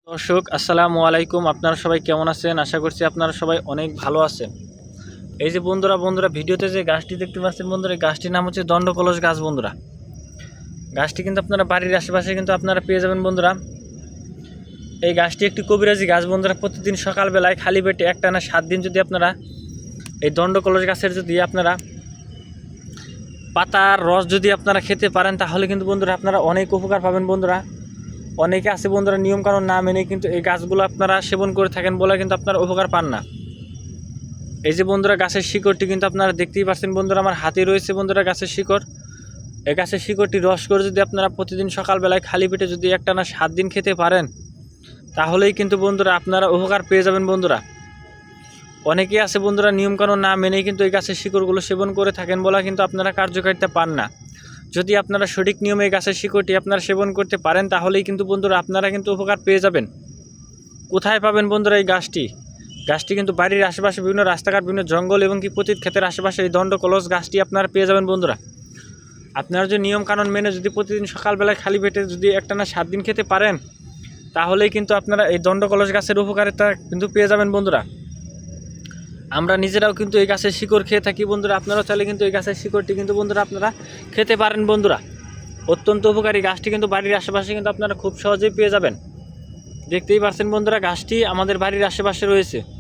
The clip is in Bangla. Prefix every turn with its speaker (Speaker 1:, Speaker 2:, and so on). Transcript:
Speaker 1: দর্শক আসসালামু আলাইকুম। আপনারা সবাই কেমন আছেন? আশা করছি আপনারা সবাই অনেক ভালো আছেন। এই যে বন্ধুরা ভিডিওতে যে গাছটি দেখতে পাচ্ছেন বন্ধুরা, এই গাছটির নাম হচ্ছে দণ্ডকলস গাছ বন্ধুরা। গাছটি কিন্তু আপনারা বাড়ির আশেপাশে কিন্তু আপনারা পেয়ে যাবেন বন্ধুরা। এই গাছটি একটি কবিরাজি গাছ বন্ধুরা। প্রতিদিন সকালবেলায় খালি পেটে একটানা 7 দিন যদি আপনারা এই দণ্ডকলস গাছের যদি আপনারা পাতার রস যদি আপনারা খেতে পারেন, তাহলে কিন্তু বন্ধুরা আপনারা অনেক উপকার পাবেন বন্ধুরা। অনেকে আছে বন্ধুরা নিয়মকানুন না মেনে কিন্তু এই গাছগুলো আপনারা সেবন করে থাকেন বলে কিন্তু আপনারা উপকার পান না। এই যে বন্ধুরা গাছের শিকড়টি কিন্তু আপনারা দেখতেই পাচ্ছেন বন্ধুরা, আমার হাতে রয়েছে বন্ধুরা গাছের শিকড়। এই গাছের শিকড়টি রস করে যদি আপনারা প্রতিদিন সকালবেলায় খালি পেটে যদি একটানা 7 দিন খেতে পারেন, তাহলেই কিন্তু বন্ধুরা আপনারা উপকার পেয়ে যাবেন বন্ধুরা। অনেকেই আছে বন্ধুরা নিয়মকানুন না মেনেই কিন্তু এই গাছের শিকড়গুলো সেবন করে থাকেন বলে কিন্তু আপনারা কার্যকারিতা পান না। যদি আপনারা সঠিক নিয়মে এই গাছের শিকড়টি আপনারা সেবন করতে পারেন, তাহলেই কিন্তু বন্ধুরা আপনারা কিন্তু উপকার পেয়ে যাবেন। কোথায় পাবেন বন্ধুরা এই গাছটি? গাছটি কিন্তু বাড়ির আশেপাশে বিভিন্ন রাস্তাঘাট, বিভিন্ন জঙ্গল এবং কি পতিত ক্ষেতের আশেপাশে এই দণ্ডকলস গাছটি আপনারা পেয়ে যাবেন বন্ধুরা। আপনারা যদি নিয়মকানুন মেনে যদি প্রতিদিন সকালবেলায় খালি পেটে যদি একটানা 7 দিন খেতে পারেন, তাহলেই কিন্তু আপনারা এই দণ্ডকলস গাছের উপকারিতা কিন্তু পেয়ে যাবেন বন্ধুরা। আমরা নিজেরাও কিন্তু এই গাছের শিকড় খেয়ে থাকি বন্ধুরা। আপনারাও চাইলে কিন্তু এই গাছের শিকড়টি কিন্তু বন্ধুরা আপনারা খেতে পারেন বন্ধুরা। অত্যন্ত উপকারী গাছটি কিন্তু বাড়ির আশেপাশে কিন্তু আপনারা খুব সহজেই পেয়ে যাবেন। দেখতেই পাচ্ছেন বন্ধুরা গাছটি আমাদের বাড়ির আশেপাশে রয়েছে।